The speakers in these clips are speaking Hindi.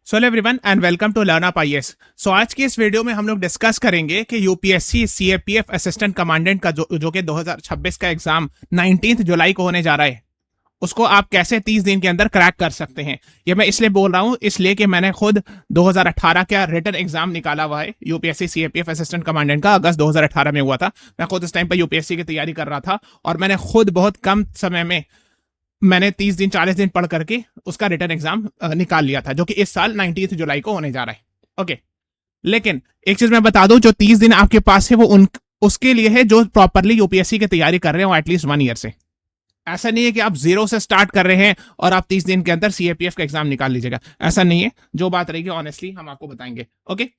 Hello everyone and welcome to learn up IAS. So आज की इस वीडियो में हम लोग डिस्कस करेंगे कि यूपीएससी सीएपीएफ असिस्टेंट कमांडेंट का जो कि 2026 का एग्जाम 19 जुलाई को होने जा रहा है, उसको आप कैसे 30 दिन के अंदर क्रैक कर सकते हैं। ये मैं इसलिए बोल रहा हूँ इसलिए कि मैंने खुद 2018 का रिटन एग्जाम निकाला हुआ है यूपीएससी सीएपीएफ असिस्टेंट कमांडेंट का। अगस्त 2018 में हुआ था। मैं खुद उस टाइम पर यूपीएससी की तैयारी कर रहा था और मैंने खुद बहुत कम समय में मैंने 30 दिन 40 दिन पढ़ करके उसका रिटर्न एग्जाम निकाल लिया था, जो कि इस साल 19 जुलाई को होने जा रहा है। ओके, लेकिन एक चीज मैं बता दूं, जो 30 दिन आपके पास है वो उसके लिए है जो प्रॉपरली यूपीएससी की तैयारी कर रहे हो एटलीस्ट 1 ईयर से। ऐसा नहीं है कि आप जीरो से स्टार्ट कर रहे हैं और आप 30 दिन के अंदर सीएपीएफ का एग्जाम निकाल लीजिएगा। ऐसा नहीं है। जो बात रहेगी ऑनेस्टली हम आपको बताएंगे। ओके,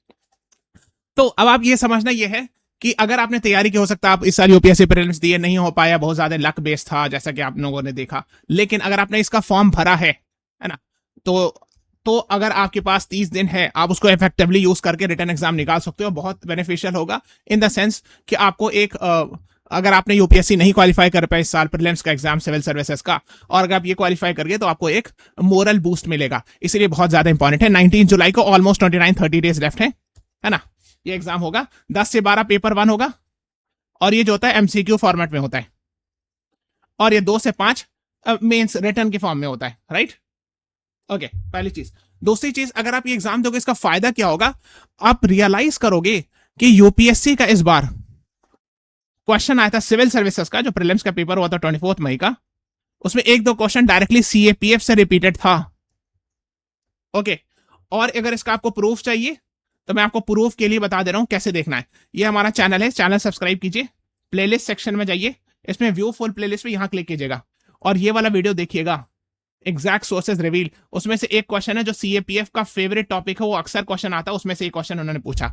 तो अब आप ये समझना ये है कि अगर आपने तैयारी की, हो सकता है आप इस साल यूपीएससी प्रीलिम्स दिए, नहीं हो पाया, बहुत ज्यादा लक बेस्ड था जैसा कि आप लोगों ने देखा, लेकिन अगर आपने इसका फॉर्म भरा है ना, तो अगर आपके पास 30 दिन है, आप उसको इफेक्टिवली यूज करके रिटर्न एग्जाम निकाल सकते हो। बहुत बेनिफिशियल होगा इन द सेंस कि आपको एक अगर आपने यूपीएससी नहीं क्वालिफाई कर पाए इस साल प्रीलिम्स का एग्जाम सिविल सर्विसेज का, और अगर आप ये क्वालिफाई कर गए तो आपको एक मोरल बूस्ट मिलेगा। इसलिए बहुत ज्यादा इंपॉर्टेंट है। 19 जुलाई को ऑलमोस्ट 29-30 डेज लेफ्ट है ना। ये एग्जाम होगा 10 से 12 पेपर 1 होगा, और ये जो होता है एमसीक्यू फॉर्मेट में होता है, और ये 2 से 5 मेंस रिटर्न के फॉर्म में होता है। राइट, ओके, पहली चीज। दूसरी चीज, अगर आप ये एग्जाम दोगे इसका फायदा क्या होगा, आप रियलाइज करोगे कि यूपीएससी का इस बार क्वेश्चन आया था सिविल सर्विसेज का, जो प्रीलिम्स का पेपर हुआ था 24 मई का, उसमें 1-2 क्वेश्चन डायरेक्टली सीएपीएफ से रिपीटेड था। ओके, और अगर इसका आपको प्रूफ चाहिए तो मैं आपको प्रूफ के लिए बता दे रहा हूं कैसे देखना है। ये हमारा चैनल है, चैनल सब्सक्राइब कीजिए, प्लेलिस्ट सेक्शन में जाइए, इसमें व्यू फुल प्लेलिस्ट पे यहां क्लिक कीजिएगा और ये वाला वीडियो देखिएगा, एग्जैक्ट सोर्सेज रिवील। उसमें से एक क्वेश्चन है जो सीएपीएफ का फेवरेट टॉपिक है, वो अक्सर क्वेश्चन आता है, उसमें से एक क्वेश्चन उन्होंने पूछा।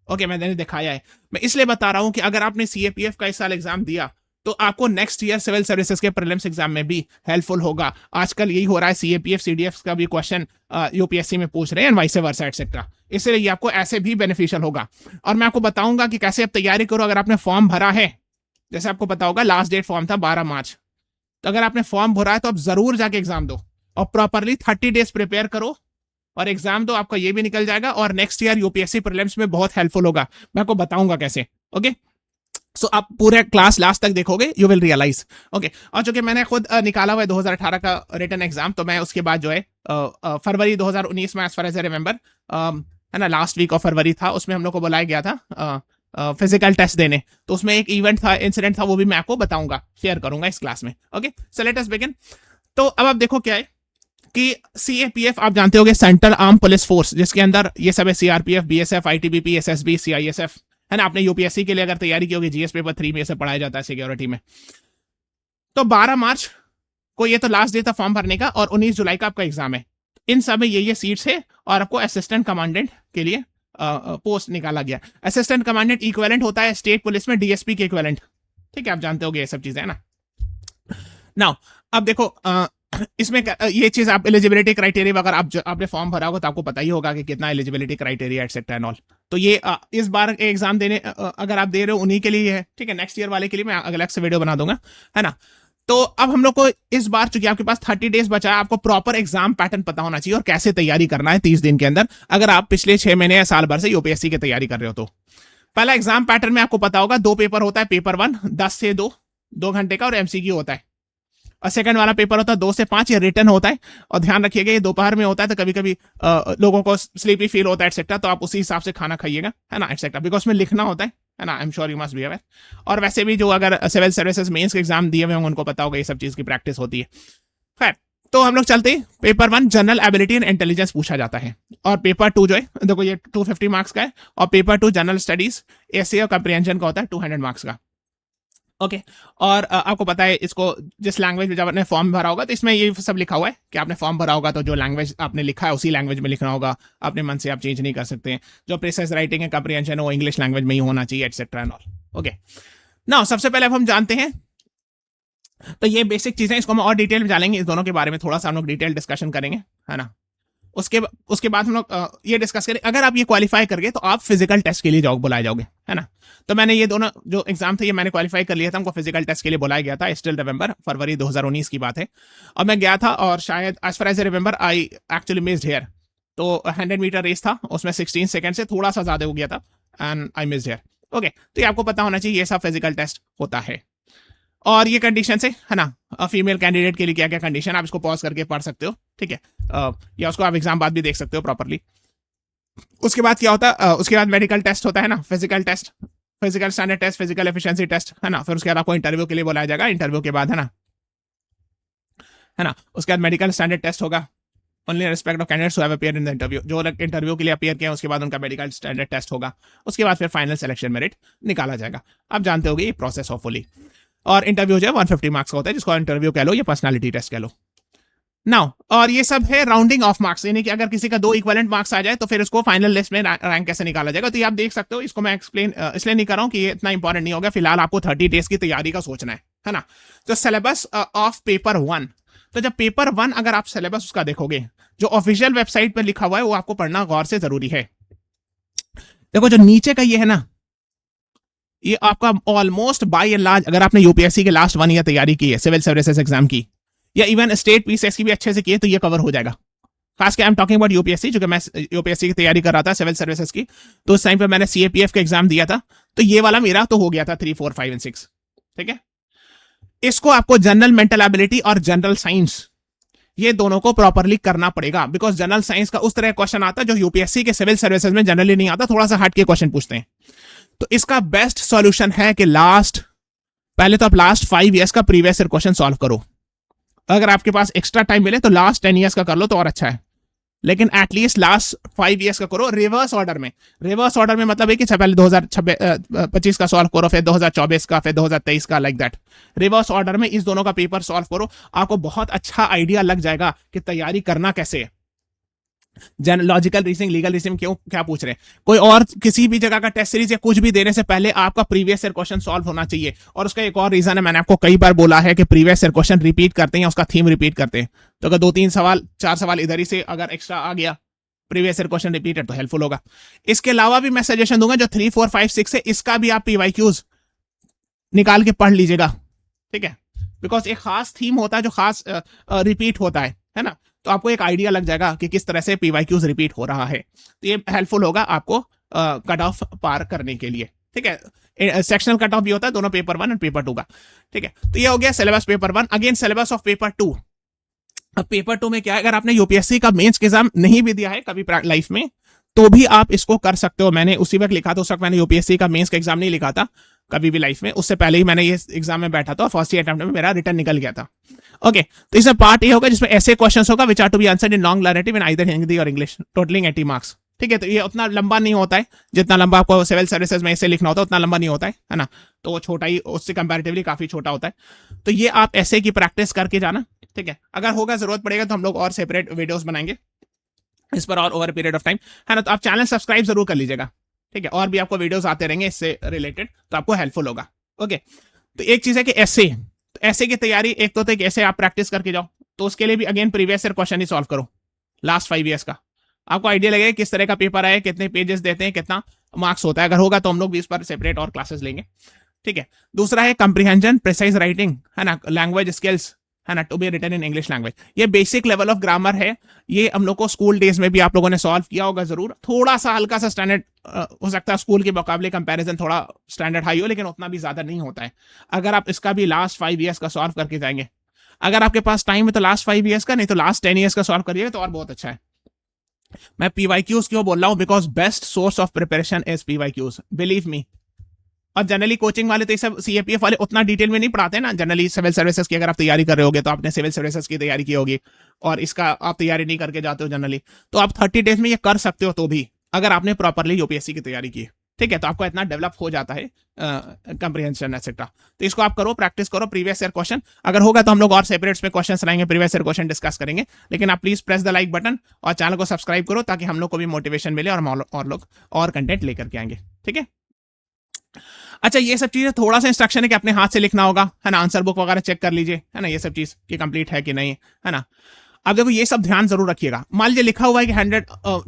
ओके, मैंने दिखाया है। मैं इसलिए बता रहा हूं कि अगर आपने सीएपीएफ का इस साल एग्जाम दिया तो आपको नेक्स्ट ईयर सिविल सर्विसेज के प्रीलिम्स एग्जाम में भी हेल्पफुल होगा। आजकल यही हो रहा है, सीएपीएफ सीडीएफ का भी क्वेश्चन यूपीएससी में पूछ रहे हैं, वाइस वर्सा एटसेट्रा। इसलिए ये आपको ऐसे भी बेनिफिशियल होगा। और मैं आपको बताऊंगा कि कैसे आप तैयारी करो। अगर आपने फॉर्म भरा है, जैसे आपको पता होगा लास्ट डेट फॉर्म था 12 मार्च, तो अगर आपने फॉर्म भरा है तो आप जरूर जाके एग्जाम दो और प्रॉपरली 30 डेज प्रिपेयर करो और एग्जाम दो। आपका ये भी निकल जाएगा और नेक्स्ट ईयर यूपीएससी प्रीलिम्स में बहुत हेल्पफुल होगा। मैं आपको बताऊंगा कैसे। ओके, सो आप पूरे क्लास लास्ट तक देखोगे, यू विल रियलाइज। ओके, और जो कि मैंने खुद निकाला हुआ है 2018 का रिटन एग्जाम, तो मैं उसके बाद जो है फरवरी 2019 में, as far as I remember, है ना, लास्ट वीक ऑफ फरवरी था, उसमें हम लोग को बुलाया गया था फिजिकल टेस्ट देने। तो उसमें एक इवेंट था, इंसिडेंट था, वो भी मैं आपको बताऊंगा, शेयर करूंगा इस क्लास में। Okay, so let us begin. तो अब आप देखो क्या है कि सीएपीएफ आप जानते होंगे, सेंट्रल आर्म पुलिस फोर्स, जिसके अंदर ये सब है, CRPF, BSF, ITBP, SSB, CISF, है ना। आपने यूपीएससी के लिए अगर तैयारी की होगी, जीएस पेपर 3 में से पढ़ाया जाता है सिक्योरिटी में। तो 12 मार्च को ये तो लास्ट डे था फॉर्म भरने का, और 19 जुलाई का आपका एग्जाम है। इन सब में ये सीट्स है, और आपको असिस्टेंट कमांडेंट के लिए पोस्ट निकाला गया। असिस्टेंट कमांडेंट इक्विवेलेंट होता है स्टेट पुलिस में डीएसपी के इक्विवेलेंट। ठीक है, आप जानते होंगे ये सब चीजें, है ना। नाउ अब देखो, इसमें ये चीज आप एलिजिबिलिटी क्राइटेरिया, अगर आपने फॉर्म भरा होगा तो आपको पता ही होगा कि कितना eligibility criteria etcetera and all. तो ये इस बार एग्जाम देने अगर आप दे रहे हो उन्हीं के लिए है। ठीक है, नेक्स्ट ईयर वाले के लिए मैं अगला से वीडियो बना दूंगा, है ना। तो अब हम लोग को इस बार, चूंकि आपके पास 30 डेज बचा है, आपको प्रॉपर एग्जाम पैटर्न पता होना चाहिए और कैसे तैयारी करना है 30 दिन के अंदर, अगर आप पिछले 6 महीने या साल भर से यूपीएससी की तैयारी कर रहे हो तो। पहला एग्जाम पैटर्न में आपको पता होगा 2 पेपर होता है। पेपर 1 10 से 2 घंटे का और एमसीक्यू होता है, और सेकंड वाला पेपर होता है 2 से 5, ये रिटर्न होता है। और ध्यान रखिएगा ये दोपहर में होता है, तो कभी कभी लोगों को स्लीपी फील होता है एटसेट्रा, तो आप उसी हिसाब से खाना खाइएगा, है ना, एटसेट्रा, बिकॉज उसमें लिखना होता है ना। I am sure you must be aware. और वैसे भी जो अगर सिविल सर्विसेज मेंस के एग्जाम दिए हुए होंगे उनको पता होगा ये सब चीज की प्रैक्टिस होती है। खैर, तो हम लोग चलते हैं। Paper 1 general ability and intelligence पूछा जाता है, और पेपर 2 जो है, देखो ये 250 मार्क्स का है, और पेपर 2 जनरल स्टडीज, एसे और कंप्रिहेंशन का होता है 200 मार्क्स का। ओके, और आपको पता है इसको जिस लैंग्वेज में जब आपने फॉर्म भरा होगा, तो इसमें ये सब लिखा हुआ है कि आपने फॉर्म भरा होगा तो जो लैंग्वेज आपने लिखा है उसी लैंग्वेज में लिखना होगा। अपने मन से आप चेंज नहीं कर सकते हैं। जो प्रिसाइज राइटिंग है, कंप्रिहेंशन है, वो इंग्लिश लैंग्वेज में ही होना चाहिए etcetera and all. Okay, now सबसे पहले अब हम जानते हैं, तो ये बेसिक चीजें, इसको हम और डिटेल में जानेंगे, इस दोनों के बारे में थोड़ा सा हम लोग डिटेल डिस्कशन करेंगे, है ना। उसके बाद हम लोग ये डिस्कस करें, अगर आप ये क्वालिफाई कर गए तो आप फिजिकल टेस्ट के लिए बुलाए जाओगे, है ना। तो मैंने ये दोनों जो एग्जाम थे ये मैंने क्वालिफाई कर लिया था, हमको फिजिकल टेस्ट के लिए बुलाया गया था। स्टिल रिमेंबर, फरवरी 2019 की बात है, और मैं गया था, और शायद as far as I remember I actually missed here. तो 100 मीटर रेस था, उसमें 16 सेकंड से थोड़ा सा ज्यादा हो गया था and I miss here. Okay, तो ये आपको पता होना चाहिए, ये सब फिजिकल टेस्ट होता है। और ये कंडीशन से है ना, फीमेल कैंडिडेट के लिए क्या क्या कंडीशन, आप इसको पॉज करके पढ़ सकते हो, ठीक है, या उसको आप एग्जाम बाद भी देख सकते हो प्रॉपरली। उसके बाद क्या होता है, उसके बाद मेडिकल टेस्ट होता है ना, physical test, physical standard test, physical efficiency test, है ना। फिर उसके बाद आपको इंटरव्यू के लिए बुलाया जाएगा, इंटरव्यू के बाद है ना, उसके बाद मेडिकल स्टैंडर्ड टेस्ट होगा, only respect of candidates who have appeared in the interview, जो इंटरव्यू के लिए अपीयर किए हैं उसके बाद उनका मेडिकल स्टैंडर्ड टेस्ट होगा। उसके बाद फिर फाइनल सिलेक्शन मेरिट निकाला जाएगा। आप जानते होगे ये प्रोसेस होपफुली। और इंटरव्यू जो है 150 मार्क्स का होता है, जिसको इंटरव्यू कह लो या पर्सनालिटी टेस्ट कह लो। नाउ, और ये सब है राउंडिंग ऑफ मार्क्स, यानी कि अगर किसी का 2 इक्विवेलेंट मार्क्स आ जाए तो फिर उसको फाइनल लिस्ट में रैंक कैसे निकाला जाएगा। तो ये आप देख सकते हो, इसको मैं एक्सप्लेन इसलिए नहीं कर रहा हूं कि ये इतना इंपॉर्टेंट नहीं होगा, फिलहाल आपको 30 डेज की तैयारी का सोचना है ना। तो सिलेबस ऑफ पेपर 1, तो जब पेपर 1 अगर आप सिलेबस उसका देखोगे, जो ऑफिशियल वेबसाइट पर लिखा हुआ है वो आपको पढ़ना गौर से जरूरी है। देखो जो नीचे का ये है ना, ये आपका ऑलमोस्ट बाय एंड लार्ज, अगर आपने यूपीएससी के लास्ट 1 ईयर तैयारी की है, सिविल सर्विसेज एग्जाम की, या इवन स्टेट पीसीएस की भी अच्छे से की है, तो ये कवर हो जाएगा। खास के I am talking about UPSC, जो कि मैं यूपीएससी की तैयारी कर रहा था सिविल सर्विसेज की, तो उस टाइम पे मैंने सीएपीएफ का एग्जाम दिया था, तो ये वाला मेरा तो हो गया था 3, 4, 5 एंड 6, ठीक है। इसको आपको जनरल मेंटल एबिलिटी और जनरल साइंस, ये दोनों को प्रॉपरली करना पड़ेगा, बिकॉज जनरल साइंस का उस तरह क्वेश्चन आता है जो यूपीएससी के सिविल सर्विसेज में जनरली नहीं आता, थोड़ा सा हट के क्वेश्चन पूछते हैं। तो इसका बेस्ट सॉल्यूशन है कि पहले तो आप लास्ट 5 ईयर्स का प्रीवियस ईयर क्वेश्चन सॉल्व करो। अगर आपके पास एक्स्ट्रा टाइम मिले तो लास्ट 10 ईयर्स का कर लो तो और अच्छा है, लेकिन एटलीस्ट लास्ट 5 ईयर्स का करो रिवर्स ऑर्डर में। रिवर्स ऑर्डर में मतलब है कि पहले 2025 का सॉल्व करो, फिर 2024 का, फिर 2023 का, लाइक दैट। रिवर्स ऑर्डर में इस दोनों का पेपर सॉल्व करो, आपको बहुत अच्छा आइडिया लग जाएगा कि तैयारी करना कैसे है। लॉजिकल रीजनिंग, लीगल रीजनिंग क्यों क्या पूछ रहे हैं, कोई और किसी भी जगह का टेस्ट सीरीज या कुछ भी देने से पहले आपका प्रीवियस ईयर क्वेश्चन सॉल्व होना चाहिए। और उसका एक और रीजन है, मैंने आपको कई बार बोला है कि प्रीवियस ईयर क्वेश्चन रिपीट करते हैं, उसका थीम रिपीट करते हैं। तो अगर 2-3 सवाल 4 सवाल इधर ही से अगर एक्स्ट्रा आ गया, प्रीवियस ईयर क्वेश्चन रिपीटेड, तो हेल्पफुल होगा। इसके अलावा भी मैं सजेशन दूंगा, जो 3, 4, 5, 6 है, इसका भी आप पीवाईक्यूज निकाल के पढ़ लीजिएगा, ठीक है, बिकॉज एक खास थीम होता है जो खास रिपीट होता है ना। तो आपको एक आइडिया लग जाएगा कि किस तरह से पीवाईक्यूज रिपीट हो रहा है, तो ये हेल्पफुल होगा आपको कट ऑफ पार करने के लिए, ठीक है। सेक्शनल कट ऑफ भी होता है दोनों पेपर 1 और पेपर 2 का, ठीक है। तो ये हो गया syllabus paper 1। Again syllabus of paper 2। अब पेपर 2 में क्या है, अगर आपने यूपीएससी का मेंस के एग्जाम नहीं भी दिया है कभी लाइफ में, तो भी आप इसको कर सकते हो। मैंने उसी वक्त लिखा था, उस वक्त मैंने यूपीएससी का मेंस का एग्जाम नहीं लिखा था कभी भी लाइफ में, उससे पहले ही मैंने ये एग्जाम में बैठा था और फर्स्ट अटेम्प्ट में मेरा रिटर्न निकल गया था। ओके, तो इसमें पार्ट ये होगा जिसमें ऐसे क्वेश्चंस होगा which are to be answered in long narrative in either Hindi और इंग्लिश, टोटलिंग 80 मार्क्स, ठीक है। तो ये उतना लंबा नहीं होता है, जितना लंबा आपको सिविल सर्विसेज में ऐसे लिखना होता है उतना लंबा नहीं होता है ना। तो वो छोटा ही, उससे कंपैरेटिवली काफी छोटा होता है। तो ये आप ऐसे की प्रैक्टिस करके जाना, ठीक है। अगर होगा, जरूरत पड़ेगा तो हम लोग और सेपरेट वीडियोस बनाएंगे इस पर और ओवर पीरियड ऑफ टाइम, है ना। तो आप चैनल सब्सक्राइब जरूर कर लीजिएगा, ठीक है। और भी आपको वीडियोस आते रहेंगे इससे रिलेटेड, तो आपको हेल्पफुल होगा। ओके, तो एक चीज है कि ऐसे की तैयारी, एक तो ऐसे आप प्रैक्टिस करके जाओ, तो उसके लिए भी अगेन प्रीवियस ईयर क्वेश्चन ही सॉल्व करो लास्ट 5 ईयर्स का, आपको आइडिया लगेगा किस तरह का पेपर है, कितने पेजेस देते हैं, कितना मार्क्स होता है। अगर होगा तो हम लोग भी इस पर सेपरेट और क्लासेस लेंगे, ठीक है। दूसरा है कंप्रीहेंजन, प्रिसाइज राइटिंग, है ना, लैंग्वेज स्किल्स, है ना, to be written in English language. ये बेसिक लेवल ऑफ ग्रामर है, ये हम लोग को स्कूल डेज में भी आप लोगों ने सॉल्व किया होगा जरूर। थोड़ा सा हल्का सा स्टैंडर्ड हो सकता है स्कूल के मुकाबले कंपैरिजन थोड़ा स्टैंडर्ड हाई हो, लेकिन उतना भी ज्यादा नहीं होता है। अगर आप इसका भी लास्ट 5 ईयर्स का सॉल्व करके जाएंगे, अगर आपके पास टाइम है तो लास्ट 5 ईयर्स का, नहीं तो लास्ट 10 ईयर्स का सॉल्व करिएगा तो और बहुत अच्छा है। मैं पीवाईक्यूज क्यों बोल रहा हूं, because best source of preparation is PYQs, believe me. और जनरली कोचिंग वाले तो ये सब सीएपीएफ वाले उतना डिटेल में नहीं पढ़ाते ना। जनरली सिविल सर्विसेज की अगर आप तैयारी कर रहे होगे तो आपने सिविल सर्विसेज की तैयारी की होगी और इसका आप तैयारी नहीं करके जाते हो जनरली, तो आप 30 डेज में ये कर सकते हो। तो भी अगर आपने प्रॉपरली यूपीएससी की तैयारी की, ठीक है, तो आपको इतना डेवलप हो जाता है कंप्रीहेंशन एक्सेट्रा। तो इसको आप करो, प्रैक्टिस करो, प्रीवियस ईयर क्वेश्चन अगर होगा तो हम लोग और सेपरेट्स में क्वेश्चन लाएंगे, प्रीवियस ईयर क्वेश्चन डिस्कस करेंगे। लेकिन आप please press the like button और चैनल को सब्सक्राइब करो ताकि हम लोग को भी मोटिवेशन मिले और हम और लोग और कंटेंट लेकर के आएंगे, ठीक है। अच्छा, ये सब चीजें थोड़ा सा इंस्ट्रक्शन है कि अपने हाथ से लिखना होगा, है ना। आंसर बुक वगैरह चेक कर लीजिए, है ना, ये सब चीज कि कंप्लीट है कि नहीं, है ना। अब देखो ये सब ध्यान जरूर रखिएगा। मान लीजिए लिखा हुआ है कि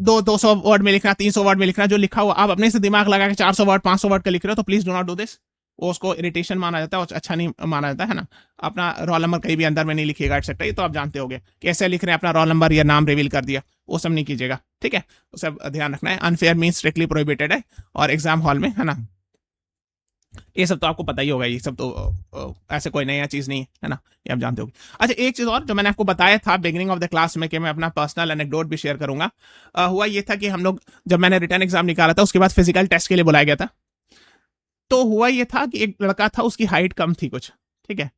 200 वर्ड में लिखना, 300 वर्ड में लिखना, जो लिखा हुआ आप अपने से दिमाग लगा के 400 वर्ड 500 वर्ड का लिख रहे हो, तो please do not do this. वो उसको इरिटेशन माना जाता है और अच्छा नहीं माना जाता है ना। अपना रोल नंबर कहीं भी अंदर में नहीं लिखिएगा एटसेट्रा, ये तो आप जानते होंगे कैसे लिख रहे हैं, अपना रोल नंबर या नाम रिवील कर दिया, वो सब नहीं कीजिएगा, ठीक है। वो सब ध्यान रखना है। अनफेयर मीन स्ट्रिक्टली प्रोहिबिटेड है, और एग्जाम हॉल में, है ना, ये सब तो आपको पता ही होगा, ये सब तो ऐसे कोई नया चीज नहीं है ना, ये आप जानते होगे। अच्छा, एक चीज और जो मैंने आपको बताया था बिगिनिंग ऑफ द क्लास में कि मैं अपना पर्सनल एनेक्डोट भी शेयर करूंगा, हुआ ये था कि हम लोग जब मैंने रिटर्न एग्जाम निकाला था उसके बाद फिजिकल टेस्ट के लिए बुलाया गया था। तो हुआ ये था कि एक लड़का था, उसकी हाइट कम थी कुछ, ठीक है।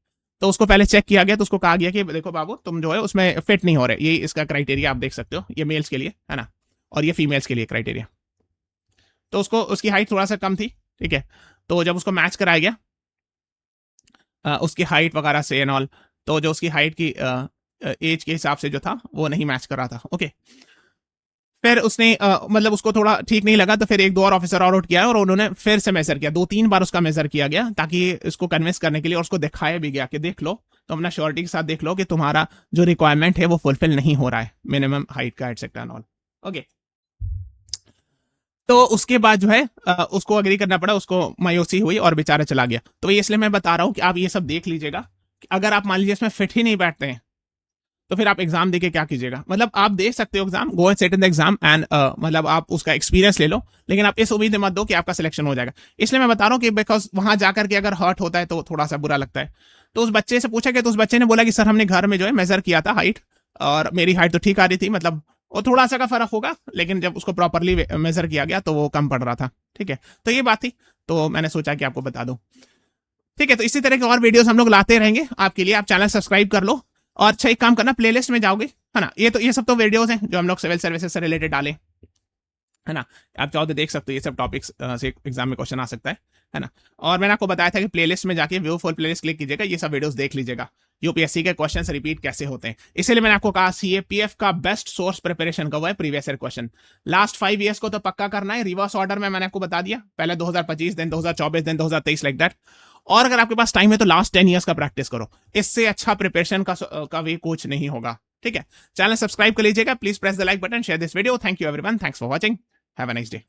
तो उसको पहले चेक किया गया, तो उसको कहा गया कि देखो बाबू तुम जो है उसमें फिट नहीं हो रहे, ये इसका क्राइटेरिया आप देख सकते हो, ये मेल्स के लिए है ना, और ये फीमेल्स के लिए क्राइटेरिया। तो उसको उसकी हाइट थोड़ा सा कम थी, ठीक है। तो जब उसको मैच कराया गया उसकी हाइट वगैरह से एंड ऑल, तो जो उसकी हाइट की एज के हिसाब से जो था वो नहीं मैच कर रहा था, ओके। फिर उसने मतलब उसको थोड़ा ठीक नहीं लगा, तो फिर एक दो और ऑफिसर और आउट किया और उन्होंने फिर से मेजर किया, 2-3 बार उसका मेजर किया गया ताकि इसको कन्विंस करने के लिए, और उसको दिखाया भी गया कि देख लो, तो अपना श्योरिटी के साथ देख लो कि तुम्हारा जो रिक्वायरमेंट है वो फुलफिल नहीं हो रहा है, मिनिमम हाइट का एटसेट्रा एंड ऑल, ओके। तो उसके बाद जो है उसको अग्री करना पड़ा, उसको मायूसी हुई और बेचारा चला गया। तो ये इसलिए मैं बता रहा हूँ कि आप ये सब देख लीजिएगा कि अगर आप मान लीजिए इसमें फिट ही नहीं बैठते हैं तो फिर आप एग्जाम देके क्या कीजिएगा। मतलब आप दे सकते हो exam, go and sit in the exam and मतलब आप उसका एक्सपीरियंस ले लो, लेकिन आप इस उम्मीद मत दो कि आपका सिलेक्शन हो जाएगा। इसलिए मैं बता रहा हूँ कि बिकॉज वहां जाकर के अगर हर्ट होता है तो थोड़ा सा बुरा लगता है। तो उस बच्चे से पूछा गया, तो उस बच्चे ने बोला कि सर हमने घर में जो है मेजर किया था हाइट, और मेरी हाइट तो ठीक आ रही थी, मतलब वो थोड़ा सा का फर्क होगा, लेकिन जब उसको प्रॉपरली मेजर किया गया तो वो कम पड़ रहा था, ठीक है। तो ये बात थी, तो मैंने सोचा कि आपको बता दूं, ठीक है। तो इसी तरह के और वीडियोस हम लोग लाते रहेंगे आपके लिए, आप चैनल सब्सक्राइब कर लो। और अच्छा एक काम करना, प्लेलिस्ट में जाओगे, है ना, ये सब तो वीडियोस हैं जो हम लोग सिविल सर्विसेज से रिलेटेड डाले, है ना। आप चाहो तो देख सकते हो, ये सब टॉपिक्स से एग्जाम में क्वेश्चन आ सकता है ना। और मैंने आपको बताया था कि प्लेलिस्ट में जाके व्यू फुल प्लेलिस्ट क्लिक कीजिएगा, ये सब वीडियोस देख लीजिएगा, यूपीएससी के क्वेश्चंस रिपीट कैसे होते हैं। इसलिए मैंने आपको कहा सीएपीएफ का बेस्ट सोर्स प्रिपरेशन का वो है previous year question. Last 5 years को तो पक्का करना है, रिवर्स ऑर्डर में मैंने आपको बता दिया, पहले 2025, देन 2024, देन 2023, लाइक दैट। और अगर आपके पास टाइम है तो लास्ट 10 ईयर्स का प्रैक्टिस करो, इससे अच्छा प्रिपरेशन का भी कुछ नहीं होगा, ठीक है। चैनल सब्सक्राइब कर लीजिएगा, please press the like button, share this video. Thank you everyone, thanks for watching, have a nice day.